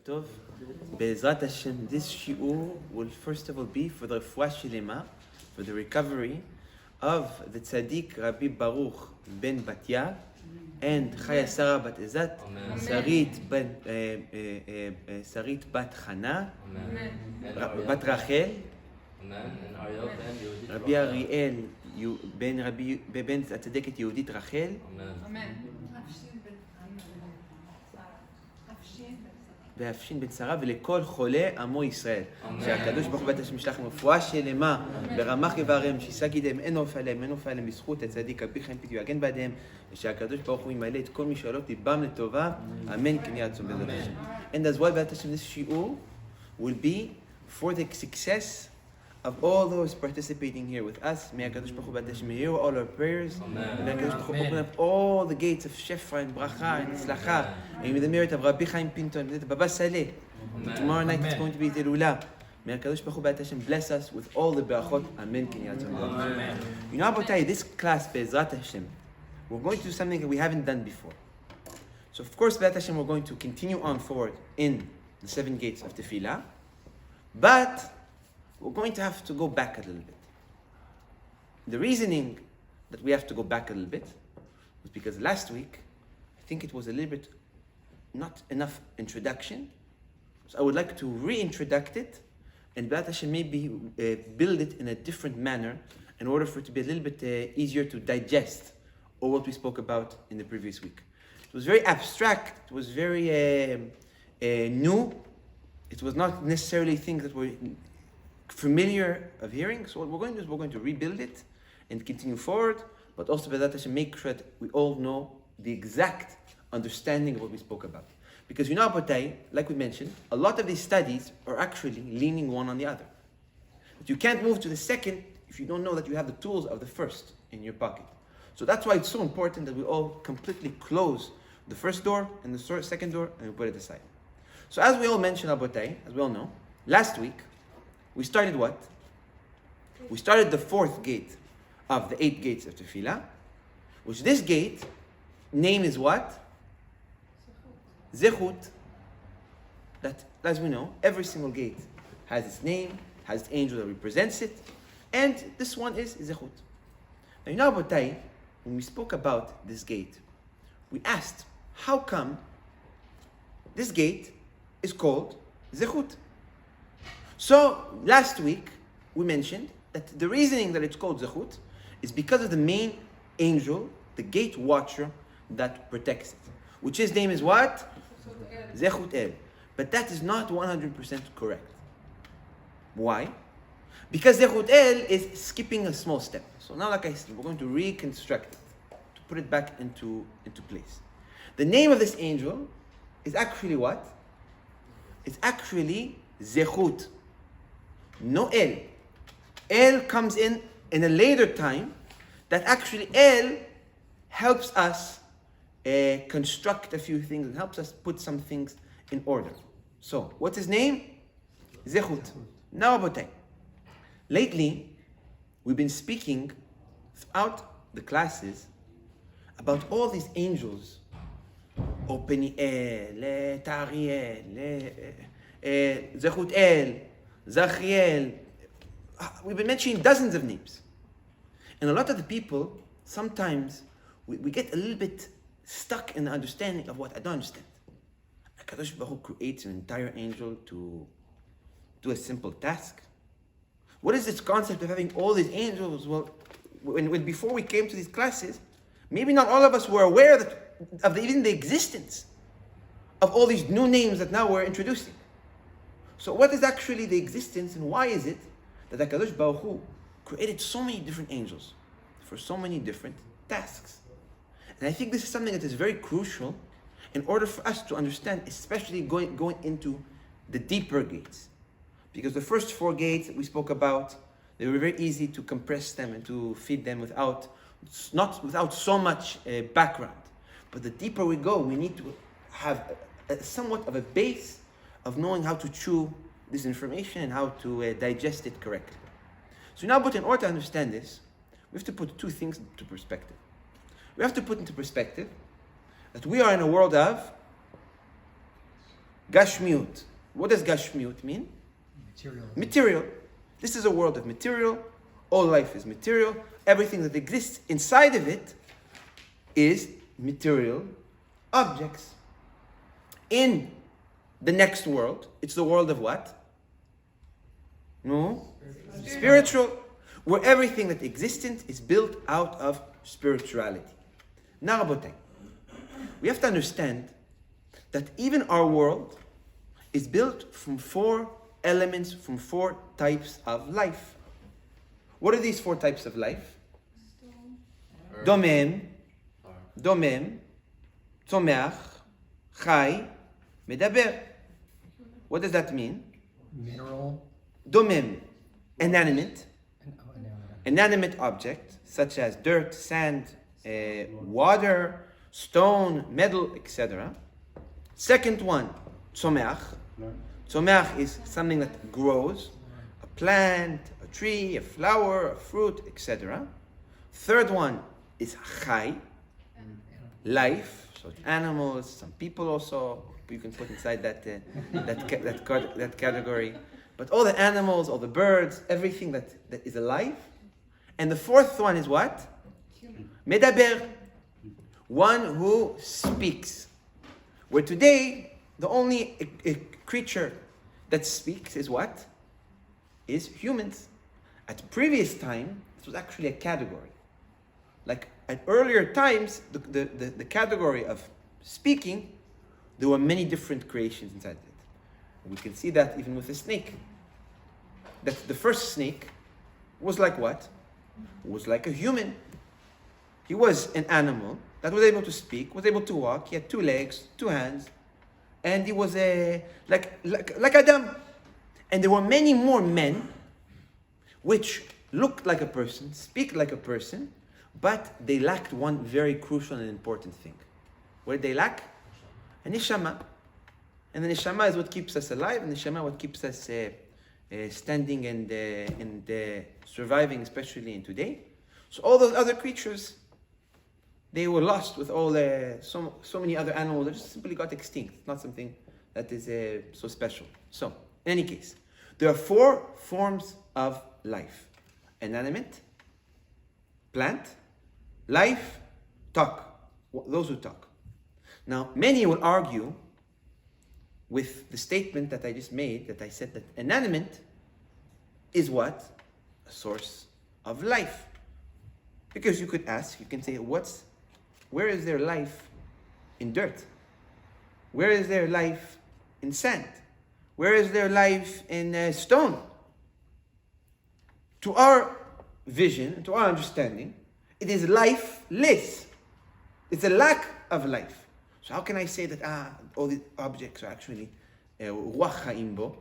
Tov. Be'ezrat Hashem, this shiur will first of all be for the refuah shlema, for the recovery of the tzaddik Rabbi Baruch ben Batya and Chaya Sarah bat Ezat, Sarit bat Chana, bat Rachel, Rabbi Ariel ben הצדקת יהודית רחל, ואפשין בן שרה, ולכל חולה עמו ישראל. שהקדוש ברוך הוא בית השם ישלח רפואה שלמה ברמ"ח איבריהם, שישא גידיהם, אין עוף עליהם בזכות הצדיק רבי חיים פינטו יגן בעדיהם, ושהקדוש ברוך הוא ימלא את כל משאלות ליבם לטובה, אמן כן יהי רצון בעזרת השם. And as well, בעזרת השם, this shiur will be for the success of all those participating here with us. May HaKadosh Baruch Hu B'at Hashem hear all our prayers. May HaKadosh Baruch Hu open up all the gates of Shefra and Bracha and Tzlacha. And with the merit of Rabbi Pinto and Baba Saleh. Tomorrow night it's going to be Terulah. May HaKadosh Baruch Hu B'at Hashem bless us with all the Berachot. Amen. You know, Abotai, this class, Be'ezrat Hashem, we're going to do something that we haven't done before. So of course, Be'ezrat Hashem, we're going to continue on forward in the 7 gates of Tefillah. But we're going to have to go back a little bit. The reasoning that we have to go back a little bit was because last week, I think it was a little bit not enough introduction. So I would like to reintroduce it and B'at Hashem maybe build it in a different manner in order for it to be a little bit easier to digest all what we spoke about in the previous week. It was very abstract, it was very new. It was not necessarily things that were familiar of hearing. So what we're going to do is we're going to rebuild it and continue forward, but also B'ezrat Hashem make sure that we all know the exact understanding of what we spoke about. Because you know, Abotai, like we mentioned, a lot of these studies are actually leaning one on the other. But you can't move to the second if you don't know that you have the tools of the first in your pocket. So that's why it's so important that we all completely close the first door and the second door and we put it aside. So as we all mentioned, Abotai, as we all know, last week, we started what? We started the 4th gate of the 8 gates of Tefillah, which this gate, name is what? Zechut. That, as we know, every single gate has its name, has its angel that represents it, and this one is Zechut. Now, you know, Abotai, when we spoke about this gate, we asked, how come this gate is called Zechut? So, last week, we mentioned that the reasoning that it's called Zechut is because of the main angel, the gate watcher that protects it. Which his name is what? Zechut El. But that is not 100% correct. Why? Because Zechut El is skipping a small step. So now, like I said, we're going to reconstruct it, to put it back into place. The name of this angel is actually what? It's actually Zechut. No El. El comes in a later time, that actually El helps us construct a few things and helps us put some things in order. So, what's his name? Zechut. Now, Abotai. Lately, we've been speaking throughout the classes about all these angels. Openiel, Tariel, Zechut El, Zachiel. We've been mentioning dozens of names. And a lot of the people, sometimes, we get a little bit stuck in the understanding of what I don't understand. HaKadosh Baruch Hu creates an entire angel to do a simple task. What is this concept of having all these angels? Well, before we came to these classes, maybe not all of us were aware of even the existence of all these new names that now we're introducing. So what is actually the existence, and why is it that HaKadosh Baruch Hu created so many different angels for so many different tasks? And I think this is something that is very crucial in order for us to understand, especially going into the deeper gates. Because the first 4 gates that we spoke about, they were very easy to compress them and to feed them without so much background. But the deeper we go, we need to have somewhat of a base of knowing how to chew this information and how to digest it correctly. So now, but in order to understand this, we have to put 2 things into perspective. We have to put into perspective that we are in a world of Gashmiut. What does Gashmiut mean? Material. This is a world of material. All life is material. Everything that exists inside of it is material objects. In the next world, it's the world of what? No? Spiritual. Where everything that exists is built out of spirituality. Now, Rabotai, we have to understand that even our world is built from 4 elements, from 4 types of life. What are these 4 types of life? Domem, Tzomeach, Chai, Medaber. What does that mean? Mineral. Domem, inanimate object, such as dirt, sand, water, stone, metal, etc. Second one, Tzomeach. Tzomeach is something that grows, a plant, a tree, a flower, a fruit, etc. Third one is Chai, life, so it's animals, some people also, you can put inside that category. But all the animals, all the birds, everything that is alive. And the fourth one is what? Medaber, one who speaks. Where today, the only creature that speaks is what? Is humans. At previous time, it was actually a category. Like at earlier times, the category of speaking, there were many different creations inside it. We can see that even with the snake. That the first snake was like what? Was like a human. He was an animal that was able to speak, was able to walk. He had 2 legs, 2 hands, and he was like Adam. And there were many more men which looked like a person, speak like a person, but they lacked one very crucial and important thing. What did they lack? A neshama. And the neshama is what keeps us alive, and the neshama what keeps us standing and surviving, especially in today. So all those other creatures, they were lost with all so many other animals that just simply got extinct. It's not something that is so special. So, in any case, there are 4 forms of life: inanimate, plant, life, talk. Those who talk. Now, many will argue with the statement that I just made, that I said that inanimate is what? A source of life. Because you could ask, you can say, where is there life in dirt? Where is there life in sand? Where is there life in stone? To our vision, to our understanding, it is lifeless. It's a lack of life. So how can I say that all these objects are actually ruach haim bo?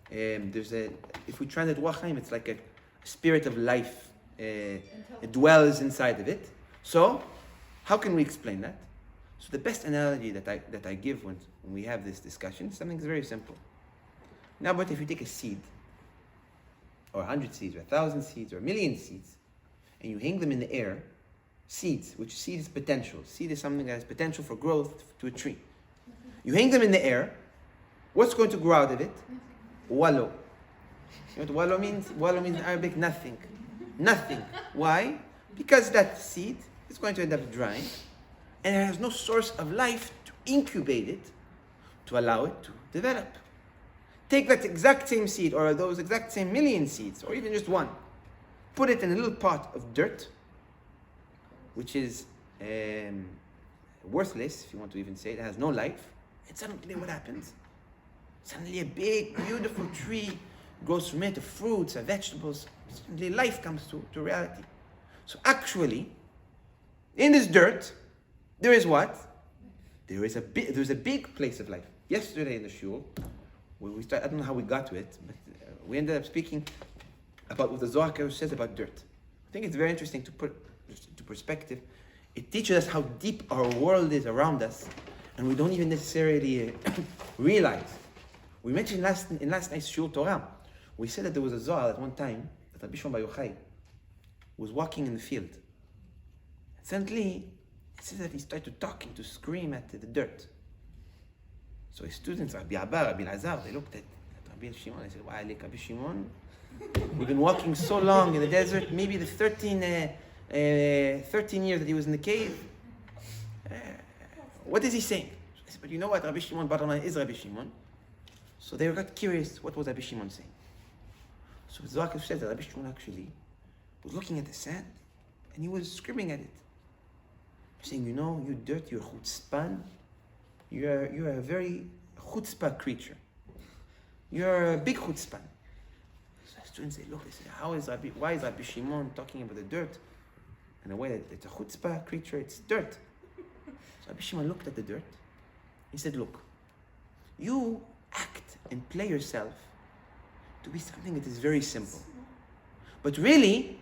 If we translate ruach haim, it's like a spirit of life. It dwells inside of it. So how can we explain that? So the best analogy that I give when we have this discussion is something very simple. Now, but if you take a seed, or 100 seeds, or 1,000 seeds, or 1,000,000 seeds, and you hang them in the air, seeds, which seed is potential. Seed is something that has potential for growth to a tree. You hang them in the air, what's going to grow out of it? Wallow. You know what wallow means? Wallow means in Arabic nothing. Nothing. Why? Because that seed is going to end up drying, and it has no source of life to incubate it, to allow it to develop. Take that exact same seed, or those exact same 1,000,000 seeds, or even just one. Put it in a little pot of dirt, which is worthless, if you want to even say it. It has no life. And suddenly what happens? Suddenly a big, beautiful tree grows from it, fruits, vegetables. Suddenly life comes to reality. So actually, in this dirt, there is what? There's a big place of life. Yesterday in the shul, I don't know how we got to it, but we ended up speaking about what the Zohar says about dirt. I think it's very interesting to put into perspective. It teaches us how deep our world is around us, and we don't even necessarily realize. We mentioned in last night's shul Torah, we said that there was a Zohar at one time that Rabbi Moshe was walking in the field. Suddenly, it says that he started to talk and to scream at the dirt. So his students, Rabbi Abba, Rabbi Lazar, they looked at Rabbi Shimon. They said, "Wow, Rabbi Shimon, we've been walking so long in the desert. Maybe the 13 years that he was in the cave. What is he saying?" I said, "But you know what? Rabbi Shimon, bottom line is Rabbi Shimon." So they got curious. What was Rabbi Shimon saying? So Zohar says that Rabbi Shimon actually was looking at the sand, and he was screaming at it, saying, "You know, you dirt, you're chutzpan. You're a very chutzpah creature. You're a big chutzpan." So the students say, "Look, they say, why is Rabbi Shimon talking about the dirt in a way that it's a chutzpah creature? It's dirt." So Rabbi Shimon looked at the dirt. He said, "Look, you act and play yourself to be something that is very simple, but really,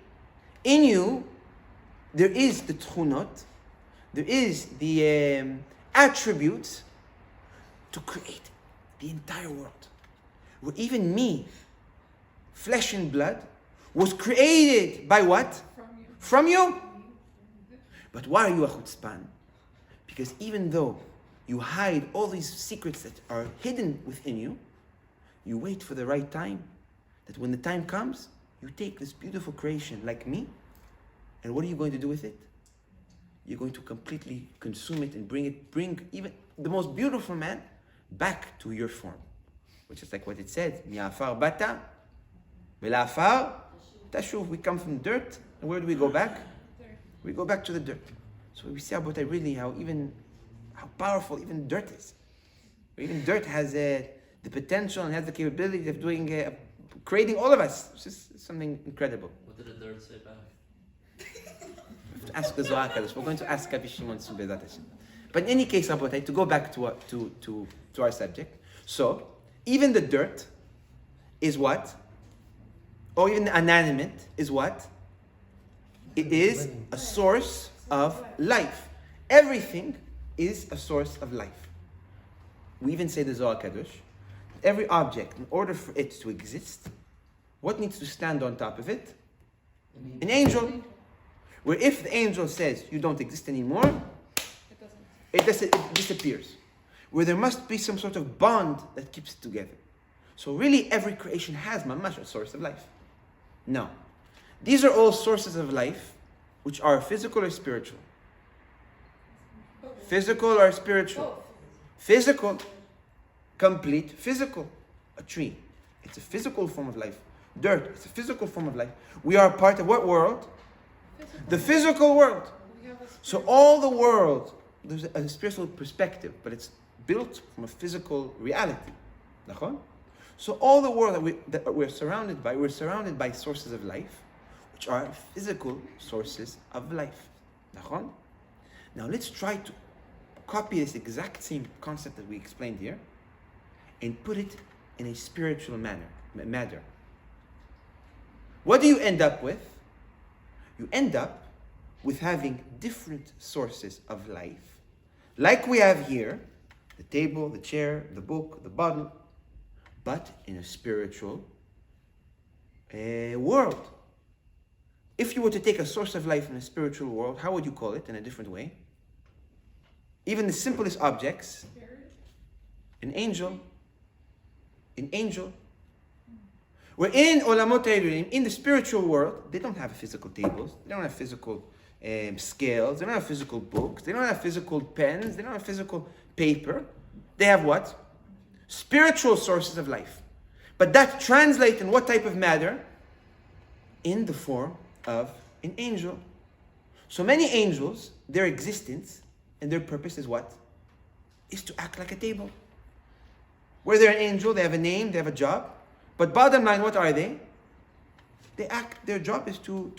in you, there is the tchunot, there is the attributes to create the entire world. Where even me, flesh and blood, was created by what? From you. But why are you a chutzpan? Because even though you hide all these secrets that are hidden within you, you wait for the right time. That when the time comes, you take this beautiful creation like me, and what are you going to do with it? You're going to completely consume it and bring even the most beautiful man back to your form. Which is like what it said, Mi'afar bata, ve'la'afar tashuv. We come from dirt, and where do we go back? We go back to the dirt. So we see about really how powerful even dirt is. Even dirt has the potential and has the capability of doing creating all of us. It's just something incredible. What did the dirt say back? To ask the Zohar Kadosh. We're going to ask Rabbi Shimon soon, Bezrat Hashem. But in any case, Rabotai, to go back to our subject. So, even the dirt is what? Or even the inanimate is what? It is a source of life. Everything is a source of life. We even say the Zohar Kadosh. Every object, in order for it to exist, what needs to stand on top of it? An angel. Where if the angel says you don't exist anymore, it disappears. Where there must be some sort of bond that keeps it together. So really every creation has mamash, a source of life. No. These are all sources of life which are physical or spiritual. Physical or spiritual? Physical. Complete physical. A tree. It's a physical form of life. Dirt. It's a physical form of life. We are part of what world? The physical world. So all the world, there's a spiritual perspective, but it's built from a physical reality. So all the world that we're surrounded by sources of life, which are physical sources of life. Now let's try to copy this exact same concept that we explained here and put it in a spiritual matter. What do you end up with? You end up with having different sources of life, like we have here, the table, the chair, the book, the bottle, but in a spiritual world. If you were to take a source of life in a spiritual world, how would you call it in a different way? Even the simplest objects, an angel. We're in Olamot Ha'elyunim, in the spiritual world, they don't have physical tables, they don't have physical scales, they don't have physical books, they don't have physical pens, they don't have physical paper. They have what? Spiritual sources of life. But that translates in what type of matter? In the form of an angel. So many angels, their existence and their purpose is what? Is to act like a table. Where they're an angel, they have a name, they have a job. But bottom line, what are they? They act, their job is to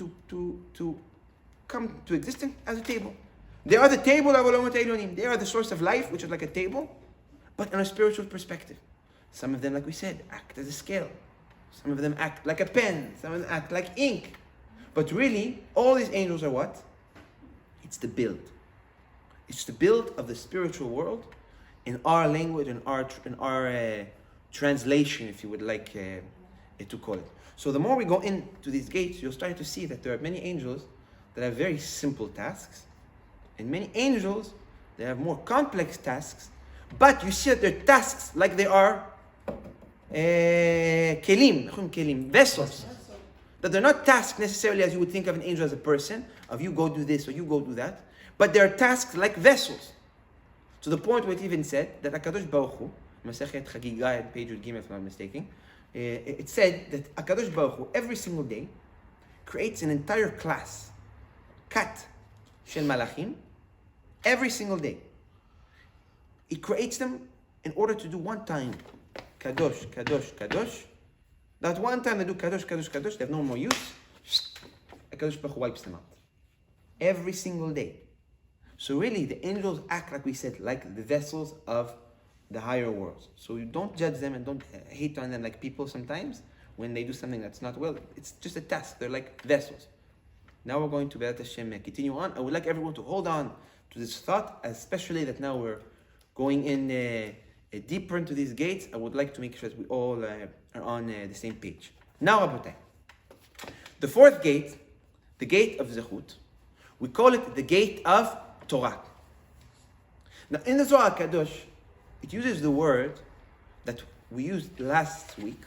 come to existence as a table. They are the table of Olamot Ha'elyunim. They are the source of life, which is like a table, but in a spiritual perspective. Some of them, like we said, act as a scale. Some of them act like a pen. Some of them act like ink. But really, all these angels are what? It's the build. It's the build of the spiritual world in our language, in our translation, if you would like to call it. So the more we go into these gates, you'll start to see that there are many angels that have very simple tasks, and many angels that have more complex tasks, But you see that their tasks, like they are kelim, vessels. That they're not tasks necessarily as you would think of an angel as a person, of you go do this or you go do that, but they're tasks like vessels. To the point where it even said that HaKadosh Baruch Hu, Masechet Chagiga, page Gimel if I'm not mistaken, it said that HaKadosh Baruch Hu every single day creates an entire class, Kat Shel Malachim, every single day. He creates them in order to do one time, Kadosh, Kadosh, Kadosh. That one time they do Kadosh, Kadosh, Kadosh, they have no more use. HaKadosh Baruch Hu wipes them out. Every single day. So really, the angels act, like we said, like the vessels of the higher worlds. So you don't judge them and don't hate on them like people sometimes when they do something that's not well. It's just a task. They're like vessels. Now we're going to Be'at Hashem continue on. I would like everyone to hold on to this thought, especially that now we're going in deeper into these gates. I would like to make sure that we all are on the same page. Now, Rabotai, the fourth gate, the gate of Zechut, we call it the gate of Torah. Now, in the Zohar Kadosh, it uses the word that we used last week,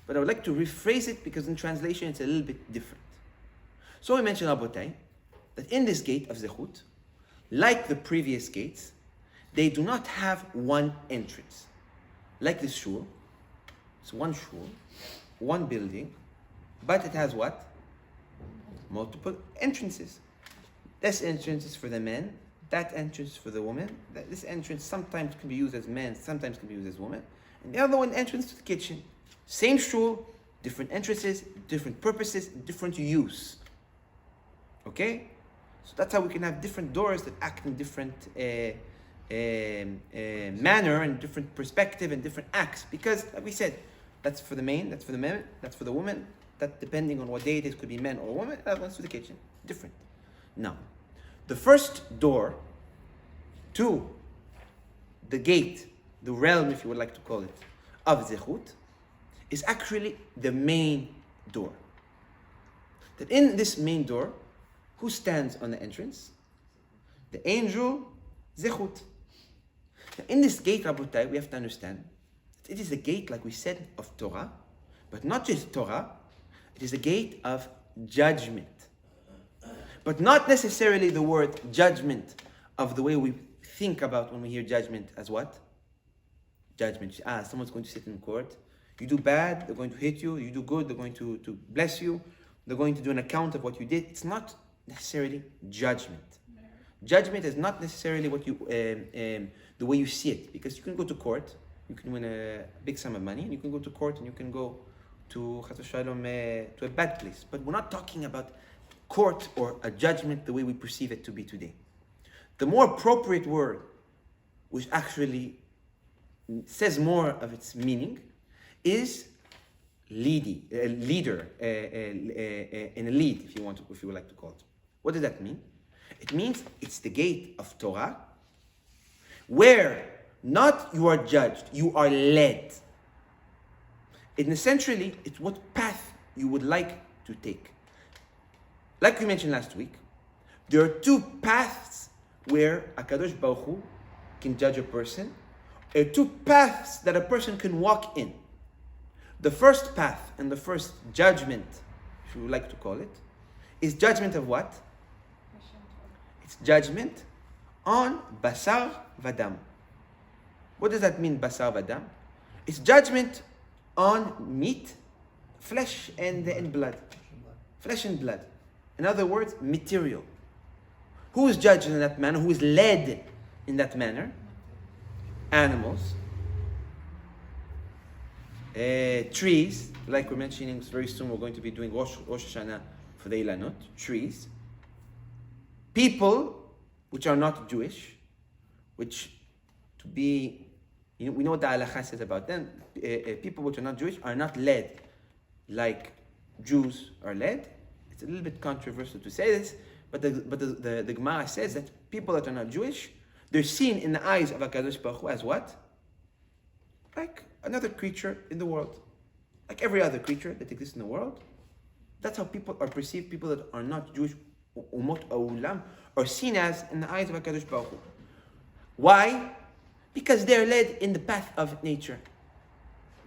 but I would like to rephrase it because in translation it's a little bit different. So we mentioned, Rabotai, that in this gate of Zechut, like the previous gates, they do not have one entrance. Like this shul, it's one shul, one building, but it has what? Multiple entrances. This entrance is for the men, that entrance for the women. This entrance sometimes can be used as men, sometimes can be used as women. And the other one, entrance to the kitchen. Same shul, different entrances, different purposes, different use. Okay? So that's how we can have different doors that act in different manner and different perspective and different acts. Because, like we said, that's for the man, that's for the men, that's for the woman. That depending on what day it is, could be men or women. That one's to the kitchen. Different. Now, the first door to the gate, the realm, if you would like to call it, of Zechut, is actually the main door. That in this main door, who stands on the entrance? The angel Zechut. Now, in this gate, Rabotai, we have to understand that it is a gate, like we said, of Torah, but not just Torah, it is a gate of judgment. But not necessarily the word judgment of the way we think about when we hear judgment as what? Judgment. Someone's going to sit in court. You do bad, they're going to hit you. You do good, they're going to bless you. They're going to do an account of what you did. It's not necessarily judgment. Judgment is not necessarily what you the way you see it. Because you can go to court, you can win a big sum of money, and you can go to court and you can go to to a bad place. But we're not talking about court or a judgment the way we perceive it to be today. The more appropriate word, which actually says more of its meaning, is leader, in a lead, if you would like to call it. What does that mean? It means it's the gate of Torah, where not you are judged, you are led. And essentially, it's what path you would like to take. Like we mentioned last week, there are two paths where HaKadosh Baruch Hu can judge a person. There are two paths that a person can walk in. The first path and the first judgment, if you would like to call it, is judgment of what? It's judgment on Basar Vadam. What does that mean, Basar Vadam? It's judgment on meat, flesh and blood. Flesh and blood. In other words, material. Who is judged in that manner? Who is led in that manner? Animals. Trees, like we're mentioning very soon, we're going to be doing Rosh Hashanah for the Ilanot. Trees. People which are not Jewish, which to be, we know what the halakha says about them. People which are not Jewish are not led like Jews are led. It's a little bit controversial to say this, but the Gemara says that people that are not Jewish, they're seen in the eyes of HaKadosh Baruch Hu as what? Like another creature in the world. Like every other creature that exists in the world. That's how people are perceived. People that are not Jewish, umot ha'olam, are seen as in the eyes of HaKadosh Baruch Hu. Why? Because they're led in the path of nature.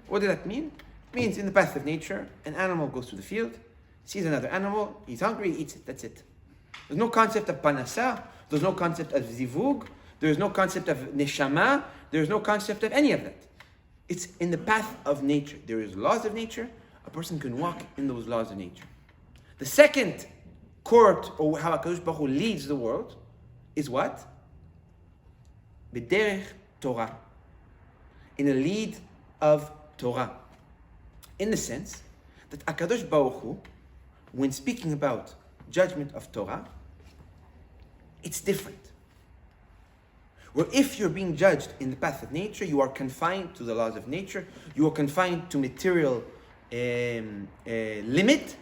What does that mean? It means in the path of nature, an animal goes to the field, sees another animal, he's hungry, he eats it, that's it. There's no concept of panasa, there's no concept of zivug, there's no concept of neshama, there's no concept of any of that. It's in the path of nature. There is laws of nature, a person can walk in those laws of nature. The second court, or how HaKadosh Baruch Hu leads the world, is what? B'derech Torah. In a lead of Torah. In the sense that HaKadosh Baruch Hu, when speaking about judgment of Torah, it's different. Where if you're being judged in the path of nature, you are confined to the laws of nature, you are confined to material limit,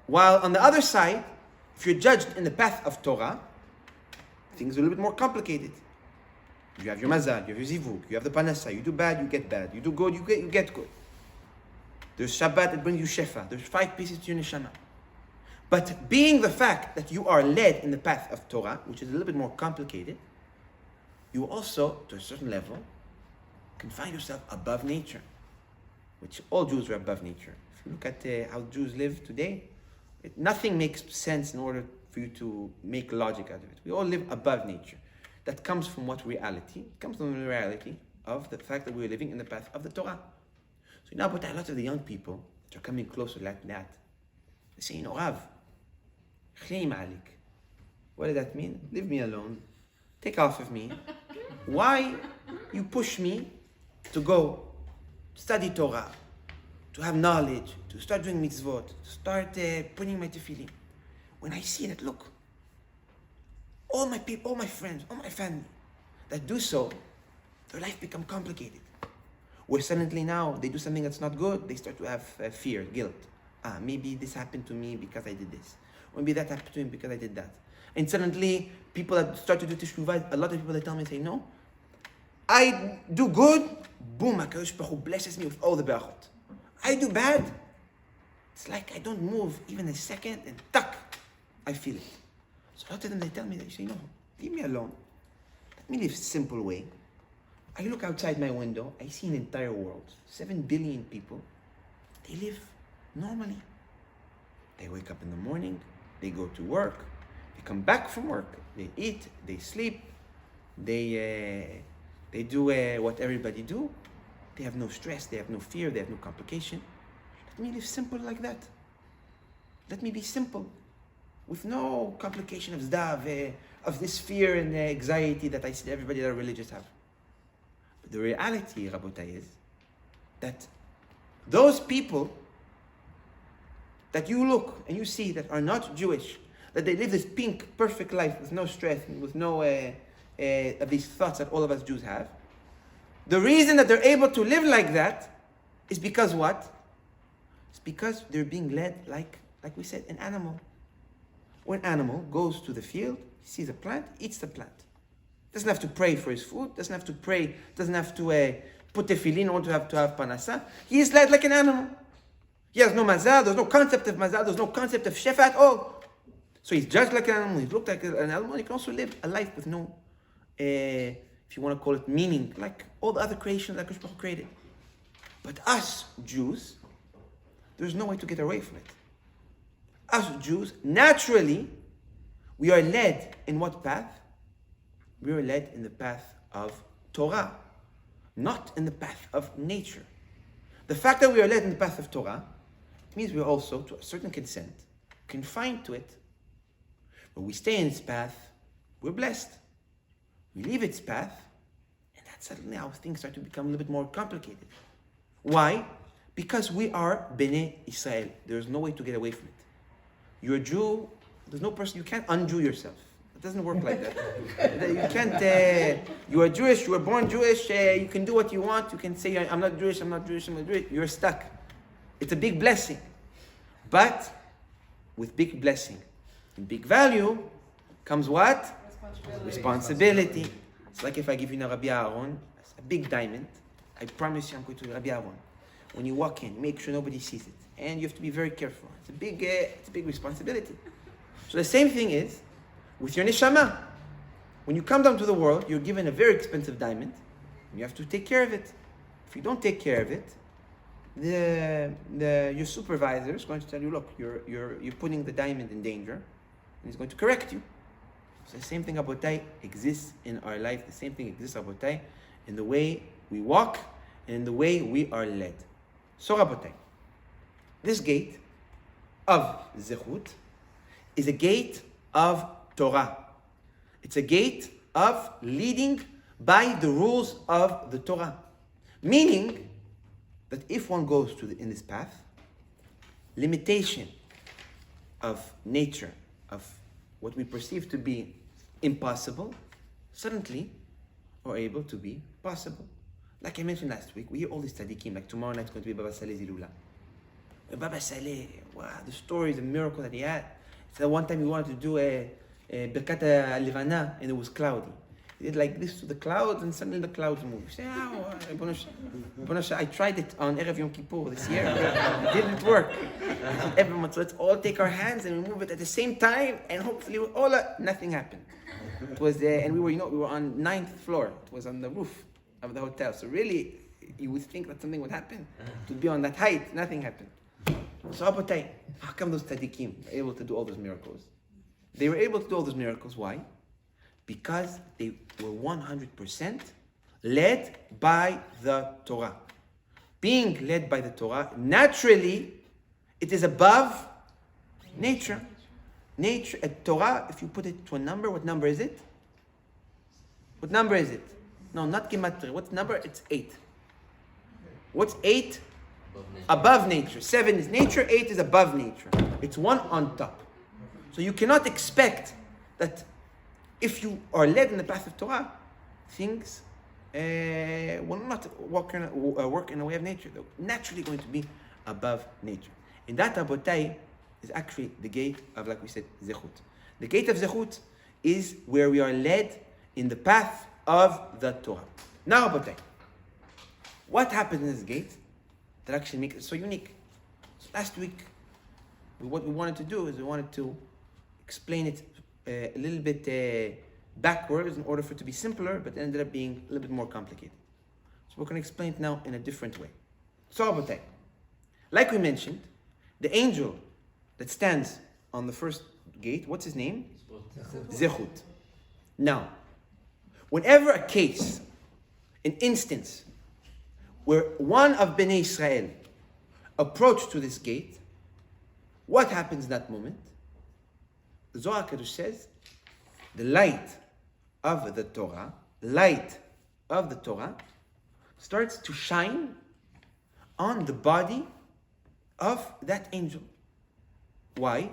while on the other side, if you're judged in the path of Torah, things are a little bit more complicated. You have your mazal, you have your zivug, you have the panasa, you do bad, you get bad, you do good, you get good. There's Shabbat that brings you shefa, there's 5 pieces to your neshama. But being the fact that you are led in the path of Torah, which is a little bit more complicated, you also, to a certain level, can find yourself above nature, which all Jews are above nature. If you look at how Jews live today, nothing makes sense in order for you to make logic out of it. We all live above nature. That comes from what reality? It comes from the reality of the fact that we're living in the path of the Torah. So now, but a lot of the young people that are coming closer like that, they say, Rav, Chleim alik. What does that mean? Leave me alone. Take off of me. Why you push me to go study Torah, to have knowledge, to start doing mitzvot, to start putting my tefillin? When I see that, look, all my people, all my friends, all my family that do so, their life become complicated. Where suddenly now they do something that's not good, they start to have fear, guilt. Maybe this happened to me because I did this. Or maybe that happened to me because I did that. And suddenly, people that start to do teshuvah, a lot of people that tell me, say, no, I do good, boom, HaKadosh Baruch Hu blesses me with all the berachot. I do bad, it's like I don't move even a second, and tuck, I feel it. So a lot of them, they tell me, they say, no, leave me alone. Let me live a simple way. I look outside my window, I see an entire world, 7 billion people. They live normally. They wake up in the morning, they go to work, they come back from work, they eat, they sleep, they do what everybody do. They have no stress, they have no fear, they have no complication. Let me live simple like that. Let me be simple, with no complication of zdav, of this fear and anxiety that I see everybody that are religious have. But the reality, Rabotai, is that those people that you look and you see that are not Jewish, that they live this pink, perfect life with no stress, with no of these thoughts that all of us Jews have. The reason that they're able to live like that is because what? It's because they're being led like we said, an animal. When an animal goes to the field, he sees a plant, eats the plant. Doesn't have to pray for his food, doesn't have to pray, doesn't have to put tefillin in order to have panasa. He is led like an animal. He has no mazal, there's no concept of mazal, there's no concept of shefa at all. So he's judged like an animal, he's looked like an animal, he can also live a life with no, if you want to call it meaning, like all the other creations that Hashem created. But us Jews, there's no way to get away from it. Us Jews, naturally, we are led in what path? We are led in the path of Torah, not in the path of nature. The fact that we are led in the path of Torah means we are also, to a certain extent, confined to it. But we stay in its path, we're blessed. We leave its path, and that's suddenly how things start to become a little bit more complicated. Why? Because we are Bnei Israel. There's no way to get away from it. You're a Jew, there's no person, you can't undo yourself. It doesn't work like that. You can't, you are Jewish, you were born Jewish, you can do what you want, you can say, I'm not Jewish, I'm not Jewish, I'm not Jewish. You're stuck. It's a big blessing. But with big blessing and big value comes what? Responsibility. It's like if I give you a Rabbi Aharon, a big diamond, I promise you I'm going to Rabbi Aharon. When you walk in, make sure nobody sees it. And you have to be very careful. It's a big responsibility. So the same thing is with your neshama. When you come down to the world, you're given a very expensive diamond, and you have to take care of it. If you don't take care of it, your supervisor is going to tell you, look, you're putting the diamond in danger, and he's going to correct you. So the same thing, Abotai, exists in our life. The same thing exists, Abotai, in the way we walk and in the way we are led. So, Abotai, this gate of Zechut is a gate of Torah. It's a gate of leading by the rules of the Torah. Meaning that if one goes in this path, limitation of nature, of what we perceive to be impossible, suddenly are able to be possible. Like I mentioned last week, we hear all these tzaddikim, like tomorrow night it's going to be Baba Saleh Zilula. Baba Saleh, wow, the stories, the miracle that he had. So one time he wanted to do a Birkat Levana and it was cloudy. He did like this to the clouds and suddenly the clouds moved. He said, I tried it on Erev Yom Kippur this year. It didn't work. Everyone, so let's all take our hands and we move it at the same time and hopefully nothing happened. It was and we were on 9th floor. It was on the roof of the hotel. So really, you would think that something would happen. To be on that height, nothing happened. So Apotai, how come those tzaddikim were able to do all those miracles? They were able to do all those miracles. Why? Because they were 100% led by the Torah. Being led by the Torah, naturally, it is above nature. Nature, Torah, if you put it to a number, what number is it? What number is it? No, not Gematria. What number? It's 8. What's 8? Above nature. 7 is nature, 8 is above nature. It's 1 on top. So you cannot expect that if you are led in the path of Torah, things will not work in a way of nature. They're naturally going to be above nature. And that, Abotai, is actually the gate of, like we said, Zechut. The gate of Zechut is where we are led in the path of the Torah. Now, Abotai, what happens in this gate that actually makes it so unique? So last week, what we wanted to do is we wanted to explain it a little bit backwards in order for it to be simpler, but it ended up being a little bit more complicated. So we're going to explain it now in a different way. So, Abotai, like we mentioned, the angel that stands on the first gate, what's his name? Zechut. Now, whenever a case, an instance, where one of Bnei Israel approached to this gate, what happens in that moment? The Zohar Kadosh says, the light of the Torah starts to shine on the body of that angel. Why?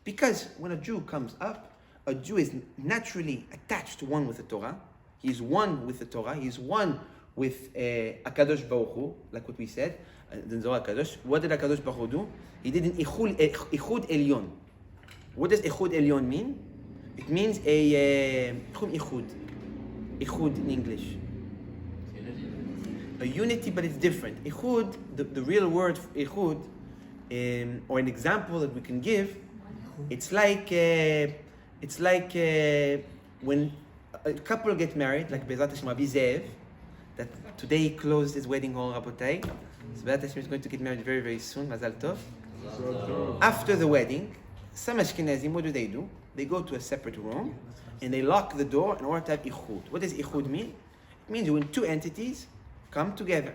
Because when a Jew comes up, a Jew is naturally attached to one with the Torah. He is one with the Torah. He is one with HaKadosh Baruch Hu, like what we said, the Zohar Kadosh. What did HaKadosh Baruch Hu do? He did an Ichud Elyon. What does Ichud Elyon mean? It means Ichud in English. A unity, but it's different. Ichud, the real word for Ichud, or an example that we can give, it's like when a couple get married, like Bezat Hashem Rabbi Zev, that today he closed his wedding hall, Rabotai. So Bezat Hashem is going to get married very, very soon, Mazal Tov. After the wedding, some Ashkenazim, what do? They go to a separate room and they lock the door in order to have Ichud. What does Ichud mean? It means when two entities come together.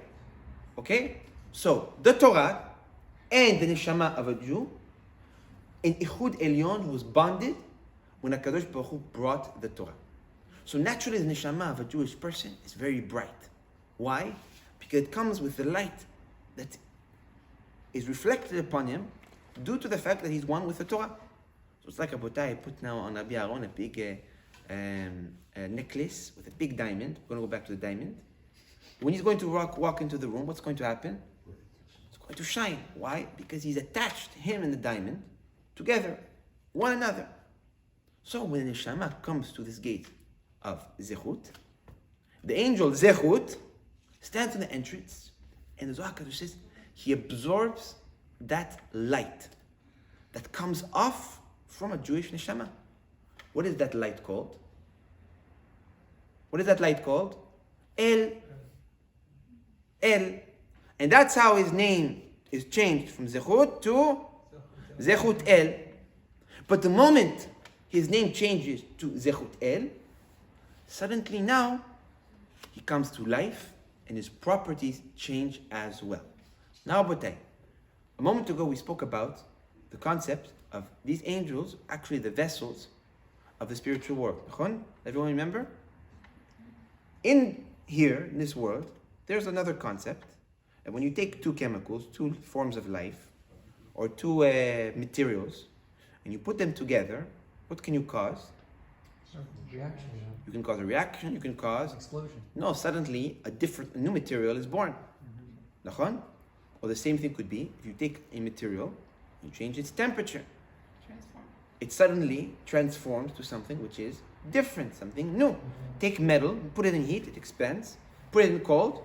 Okay? So, the Torah and the Neshama of a Jew, in Ichud Elyon was bonded when HaKadosh Baruch Hu brought the Torah. So naturally the Neshama of a Jewish person is very bright. Why? Because it comes with the light that is reflected upon him due to the fact that he's one with the Torah. So it's like a botai put now on Rabbi Aharon a big necklace with a big diamond. We're going to go back to the diamond. When he's going to walk into the room, what's going to happen? It's going to shine. Why? Because he's attached, him and the diamond, together, one another. So when the Neshama comes to this gate of Zechut, the angel Zechut stands in the entrance, and the Zohar Kadosh says he absorbs that light that comes off from a Jewish Neshama. What is that light called? What is that light called? El. El. And that's how his name is changed from Zechut to Zechut El. But the moment his name changes to Zechut El, suddenly now he comes to life and his properties change as well. Now, Botay, a moment ago we spoke about the concept of these angels, actually the vessels of the spiritual world. Everyone remember? In here, in this world, there's another concept. And when you take two chemicals, two forms of life, or two materials, and you put them together, what can you cause? Reaction. You can cause a reaction, you can cause... Explosion. No, suddenly a new material is born. Mm-hmm. Or the same thing could be, if you take a material, you change its temperature. It suddenly transforms to something which is different, something new. Mm-hmm. Take metal, put it in heat, it expands. Put it in cold,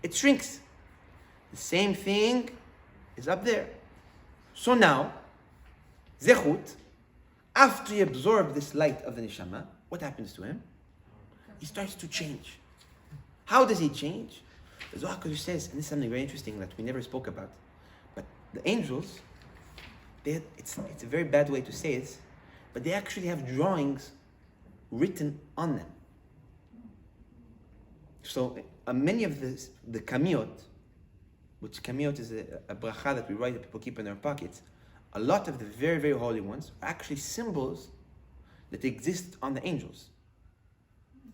it shrinks. The same thing is up there. So now, Zechut, after he absorbs this light of the neshama, what happens to him? He starts to change. How does he change? The Zohar says, and this is something very interesting that we never spoke about, but the angels, it's a very bad way to say this, but they actually have drawings written on them. So many of the kamiyot, which kamiyot is a bracha that we write that people keep in their pockets, a lot of the very, very holy ones are actually symbols that exist on the angels.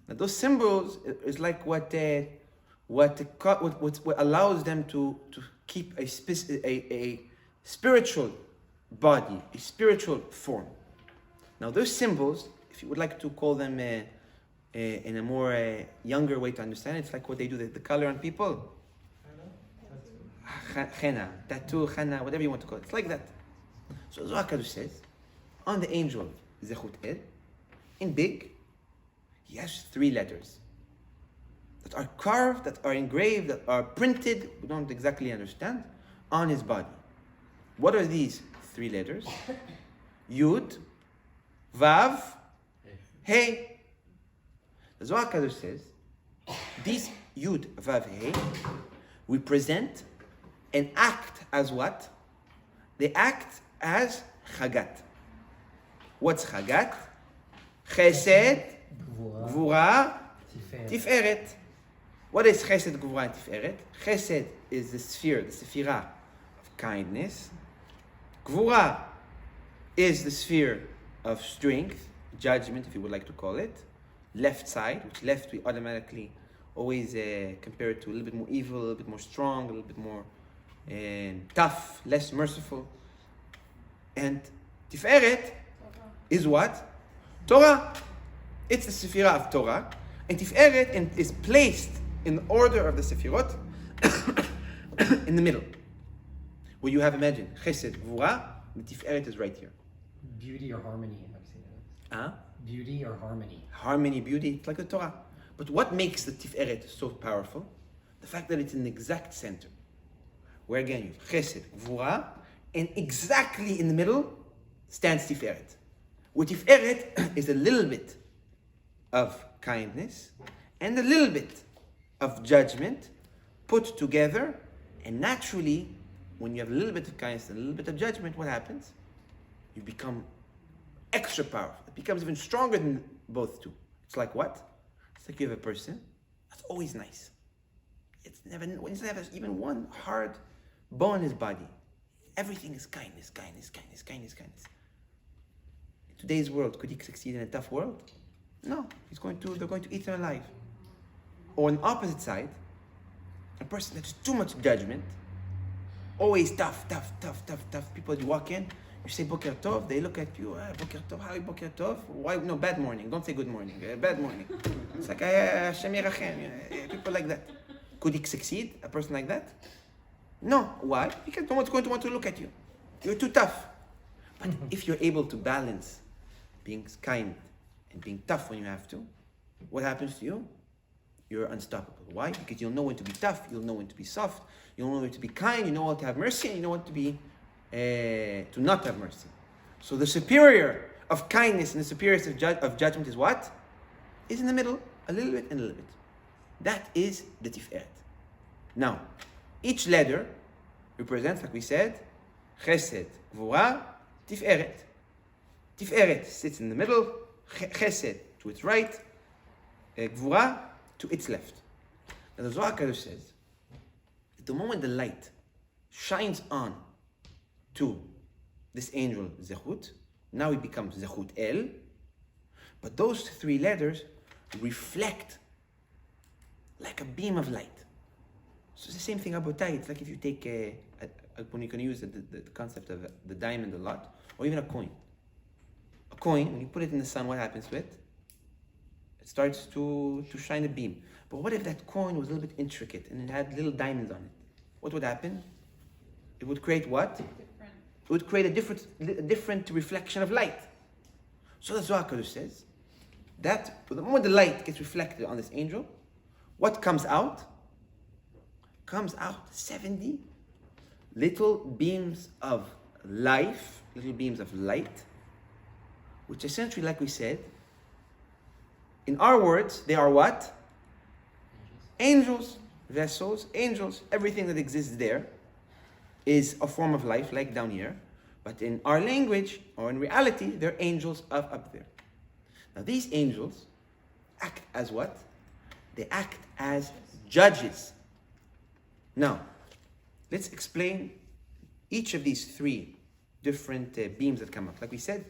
Now those symbols is like what allows them to keep a spiritual body, a spiritual form. Now those symbols, if you would like to call them in a more younger way to understand it, it's like what they do, the color on people. Henna, tattoo, henna, whatever you want to call it. It's like that. So Zohar says, on the angel Zechut El, in big, he has 3 letters that are carved, that are engraved, that are printed, we don't exactly understand, on his body. What are these 3 letters? Yud, Vav, Hey. The Zohar says, these Yud, Vav, Hey represent and act as what? They act as Chagat. What's Chagat? Chesed, Gvura, Tiferet. What is Chesed, Gvura, and Tiferet? Chesed is the sphere, the sephirah of kindness. Gvura is the sphere of strength, judgment, if you would like to call it. Left side, which left we automatically always compare it to a little bit more evil, a little bit more strong, a little bit more tough, less merciful. And Tiferet is what? Torah. It's the Sephirah of Torah. And Tiferet is placed in the order of the Sephirot in the middle. Where you have, imagine, Chesed, Gvura, the Tiferet is right here. Beauty or harmony, I've seen it. Huh? Beauty or harmony. Harmony, beauty, it's like the Torah. But what makes the Tiferet so powerful? The fact that it's in the exact center. Where again you have Chesed, Gvura, and exactly in the middle stands Tiferet. Where Tiferet is a little bit of kindness and a little bit of judgment put together, and naturally, when you have a little bit of kindness and a little bit of judgment, what happens? You become extra powerful. It becomes even stronger than both two. It's like what? It's like you have a person that's always nice. It's never even one hard bone in his body. Everything is kindness, kindness, kindness, kindness, kindness. In today's world, could he succeed in a tough world? No, they're going to eat him alive. Or on the opposite side, a person that's too much judgment, always tough. People, you walk in, you say Boker Tov, they look at you, Boker Tov, how Boker Tov? Why? No, bad morning. Don't say good morning. Bad morning. It's like, Hashem Yerachem. People like that. Could he succeed, a person like that? No. Why? Because no one's going to want to look at you. You're too tough. But if you're able to balance being kind and being tough when you have to, what happens to you? You're unstoppable. Why? Because you'll know when to be tough, you'll know when to be soft, you'll know when to be kind, you know when to have mercy, and you know when to be to not have mercy. So the superior of kindness and the superior of judgment is what? Is in the middle. a little bit, and a little bit. That is the Tiferet. Now, each letter represents, like we said, Chesed, Gvura, Tiferet. Tiferet sits in the middle, Chesed to its right, Gvura to its left. Now the Zohar Kadosh says, at the moment the light shines on to this angel Zechut, now it becomes Zechut El, but those three letters reflect like a beam of light. So it's the same thing about It's like if you take when you can use the concept of the diamond a lot, or even a coin. A coin, when you put it in the sun, what happens to it? It starts to shine a beam. But what if that coin was a little bit intricate and it had little diamonds on it? What would happen? It would create what? It would create a different reflection of light. So the Zohar Kadosh says that the moment the light gets reflected on this angel, what comes out? Comes out 70 little beams of life, little beams of light, which essentially, like we said, in our words, they are what? Angels, vessels, angels. Everything that exists there is a form of life, like down here. But in our language, or in reality, they're angels up there. Now these angels act as what? They act as judges. Now, let's explain each of these three different beams that come up. Like we said,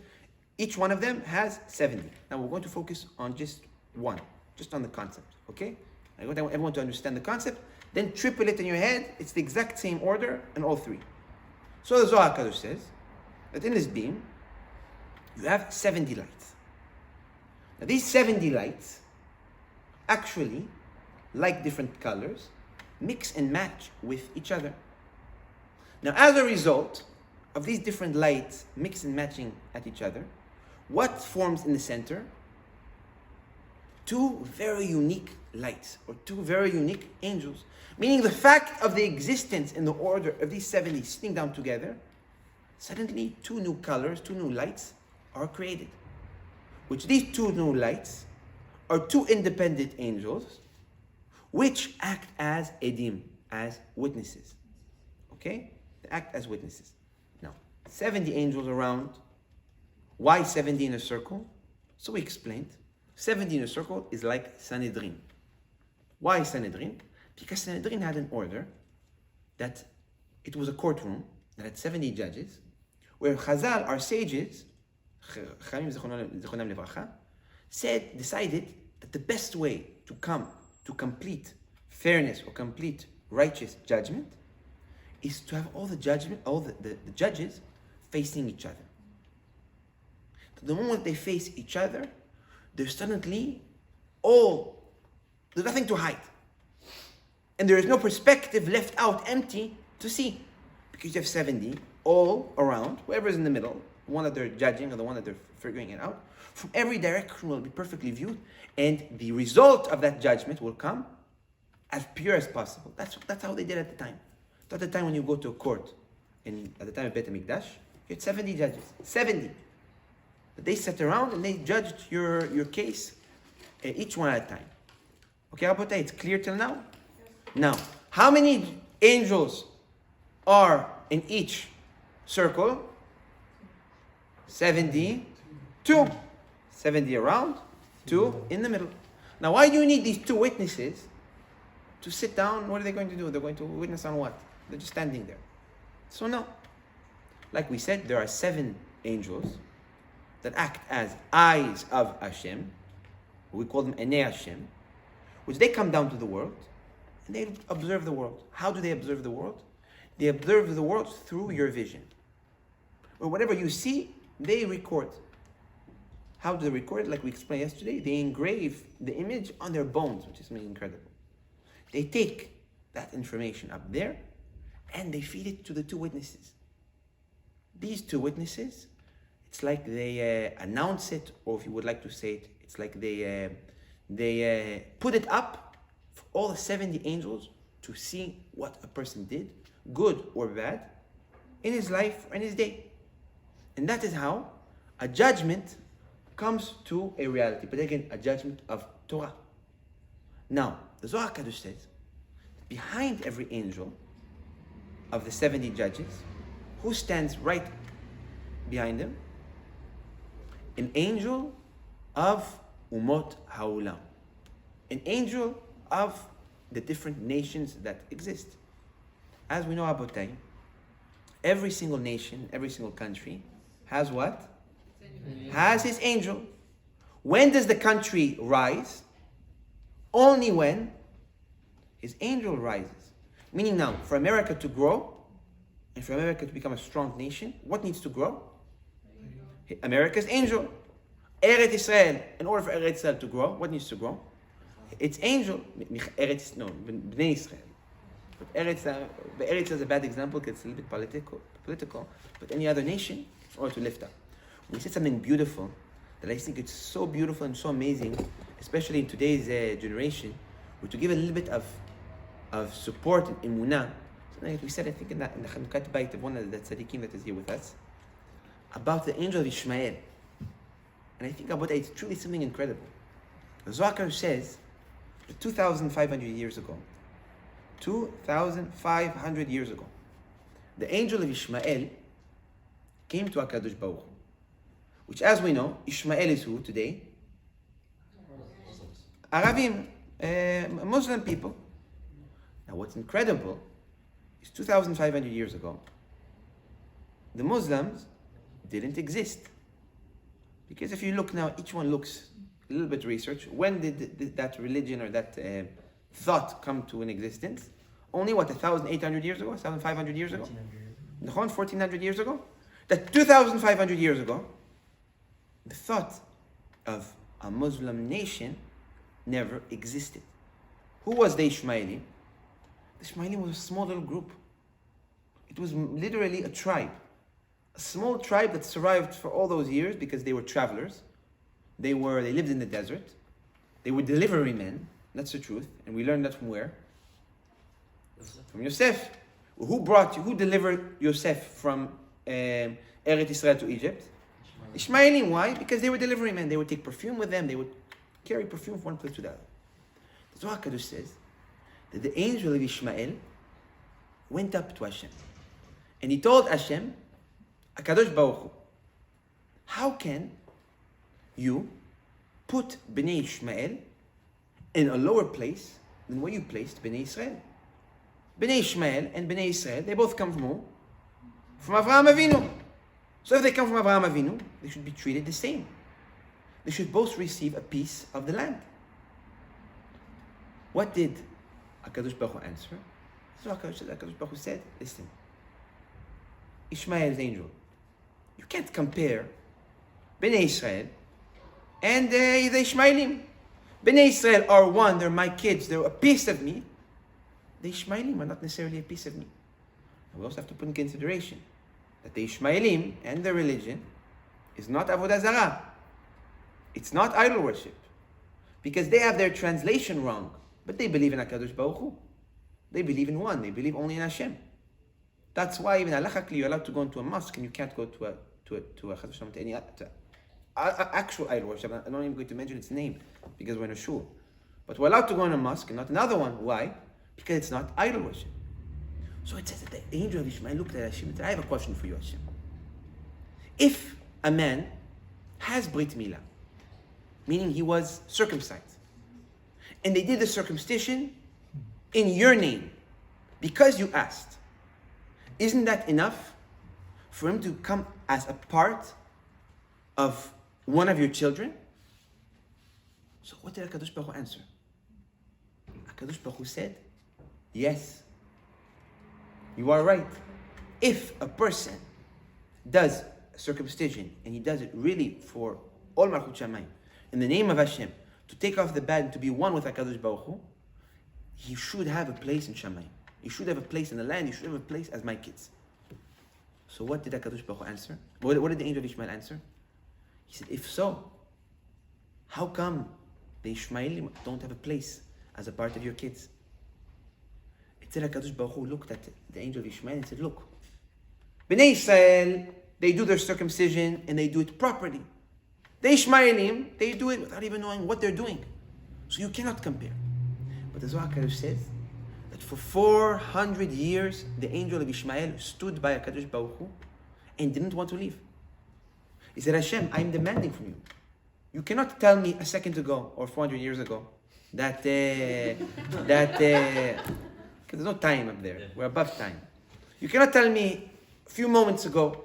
each one of them has 70. Now we're going to focus on just one, just on the concept, okay? I want everyone to understand the concept, then triple it in your head. It's the exact same order in all three. So the Zohar Kadosh says that in this beam, you have 70 lights. Now these 70 lights actually, like different colors, mix and match with each other. Now, as a result of these different lights mix and matching at each other, what forms in the center? Two very unique lights, or two very unique angels. Meaning the fact of the existence in the order of these 70 sitting down together, suddenly two new colors, two new lights are created. Which these two new lights are two independent angels, which act as edim, as witnesses. Okay? They act as witnesses. Now, 70 angels around. Why 70 in a circle? So we explained. 70 in a circle is like Sanhedrin. Why Sanhedrin? Because Sanhedrin had an order that it was a courtroom that had 70 judges, where Chazal, our sages, decided that the best way to come to complete fairness or complete righteous judgment is to have all the judges facing each other. The moment they face each other, there's suddenly there's nothing to hide. And there is no perspective left out empty to see. Because you have 70 all around, whoever's in the middle, the one that they're judging or the one that they're figuring it out, from every direction will be perfectly viewed, and the result of that judgment will come as pure as possible. That's how they did at the time. So at the time when you go to a court, at the time of Beit HaMikdash, you had 70 judges. 70. But they sat around and they judged your case, each one at a time. Okay, Rabotai, it's clear till now? Now, how many angels are in each circle? 72. 70 around, 2 in the middle. Now, why do you need these two witnesses to sit down? What are they going to do? They're going to witness on what? They're just standing there. So no. Like we said, there are 7 angels that act as eyes of Hashem. We call them Enei Hashem, which they come down to the world and they observe the world. How do they observe the world? They observe the world through your vision. Or whatever you see, they record. How do they record? Like we explained yesterday, they engrave the image on their bones, which is something incredible. They take that information up there and they feed it to the two witnesses. These two witnesses, it's like they announce it, or if you would like to say it, it's like they put it up for all the 70 angels to see what a person did, good or bad, in his life or in his day. And that is how a judgment comes to a reality. But again, a judgment of Torah. Now, the Zohar Kadosh says, behind every angel of the 70 judges, who stands right behind them? An angel of Umot Ha'olam. An angel of the different nations that exist. As we know about time, every single nation, every single country has what? Has his angel. When does the country rise? Only when his angel rises. Meaning now, for America to grow, and for America to become a strong nation, what needs to grow? America's angel. Eretz Israel, in order for Eretz Israel to grow, what needs to grow? Its angel. Bnei Israel. But Eretz is a bad example because it's a little bit political. But any other nation, in order to lift up. We said something beautiful, that I think it's so beautiful and so amazing, especially in today's generation, where to give a little bit of support in Emunah. Something like we said, I think in the Chanukat Bayit of one of the tzaddikim that is here with us, about the angel of Ishmael. And I think about it, it's truly something incredible. The Zohar says, 2,500 years ago, 2,500 years ago, the angel of Ishmael came to HaKadosh Baruch Hu, which, as we know, Ishmael is who today? Arabim, Muslim people. Now what's incredible is 2,500 years ago, the Muslims didn't exist. Because if you look now, each one looks a little bit research. When did that religion or that thought come to an existence? Only what, 1,800 years ago? 1,500 years ago? 1,400 years ago? That 2,500 years ago, the thought of a Muslim nation never existed. Who was the Ishmaelim? The Ishmaelim was a small little group. It was literally a tribe. A small tribe that survived for all those years because they were travelers. They lived in the desert. They were delivery men. That's the truth. And we learned that from where? From Yosef. Who delivered Yosef from Eretz Israel to Egypt? Ishmaelim. Why? Because they were delivery men. They would take perfume with them. They would carry perfume from one place to the other. The Zohar Kadosh says that the angel of Ishmael went up to Hashem. And he told Hashem, HaKadosh Baruch Hu, how can you put Bnei Ishmael in a lower place than where you placed Bnei Israel? Bnei Ishmael and Bnei Israel, they both come from who? From Avraham Avinu. So if they come from Avraham Avinu, they should be treated the same. They should both receive a piece of the land. What did HaKadosh Baruch Hu answer? So HaKadosh Baruch Hu said, listen, Ishmael's angel, you can't compare Bnei Israel and the Ishmaelim. Bnei Israel are one, they're my kids, they're a piece of me. The Ishmaelim are not necessarily a piece of me. And we also have to put in consideration that the Ishmaelim and their religion is not Avodah Zarah. It's not idol worship. Because they have their translation wrong. But they believe in HaKadosh Baruch Hu. They believe in one. They believe only in Hashem. That's why even halachically you're allowed to go into a mosque and you can't go to any actual idol worship. I'm not even going to mention its name because we're in a shul. But we're allowed to go in a mosque and not another one. Why? Because it's not idol worship. So it says that the angel of Ishmael looked at Hashem and said, I have a question for you, Hashem. If a man has Brit Milah, meaning he was circumcised, and they did the circumcision in your name, because you asked, isn't that enough for him to come as a part of one of your children? So what did HaKadosh Baruch Hu answer? HaKadosh Baruch Hu said, yes, you are right. If a person does circumcision, and he does it really for all Malchut Shamayim, in the name of Hashem, to take off the bad and to be one with HaKadosh Baruch Hu, he should have a place in Shamayim. He should have a place in the land. He should have a place as my kids. So what did HaKadosh Baruch Hu answer? What did the angel of Ishmael answer? He said, if so, how come the Ishmaelim don't have a place as a part of your kids? It said HaKadosh Baruch Hu looked at the angel of Ishmael and said, look, Bnei Israel, they do their circumcision and they do it properly. The Ishmaelim, they do it without even knowing what they're doing. So you cannot compare. But the Zohar HaKadosh says that for 400 years, the angel of Ishmael stood by HaKadosh Baruch Hu and didn't want to leave. He said, Hashem, I'm demanding from you. You cannot tell me a second ago or 400 years ago that there's no time up there. We're above time. You cannot tell me a few moments ago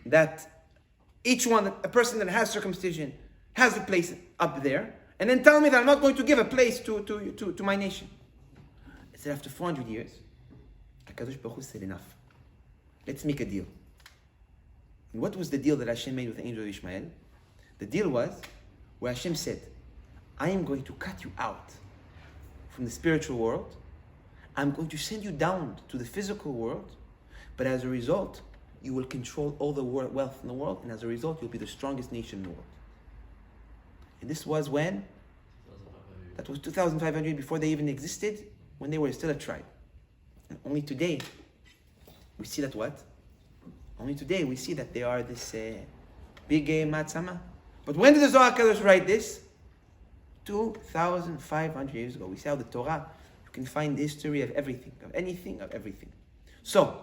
that a person that has circumcision has a place up there, and then tell me that I'm not going to give a place to my nation. I said, after 400 years, HaKadosh Baruch Hu said, enough. Let's make a deal. And what was the deal that Hashem made with the angel of Ishmael? The deal was where Hashem said, I am going to cut you out from the spiritual world. I'm going to send you down to the physical world. But as a result, you will control all the wealth in the world. And as a result, you'll be the strongest nation in the world. And this was when? That was 2,500 before they even existed, when they were still a tribe. And only today, we see that what? Only today we see that they are this big matzama. But when did the Zohar HaKadosh write this? 2,500 years ago. We see how the Torah, you can find the history of everything, of anything, of everything. So,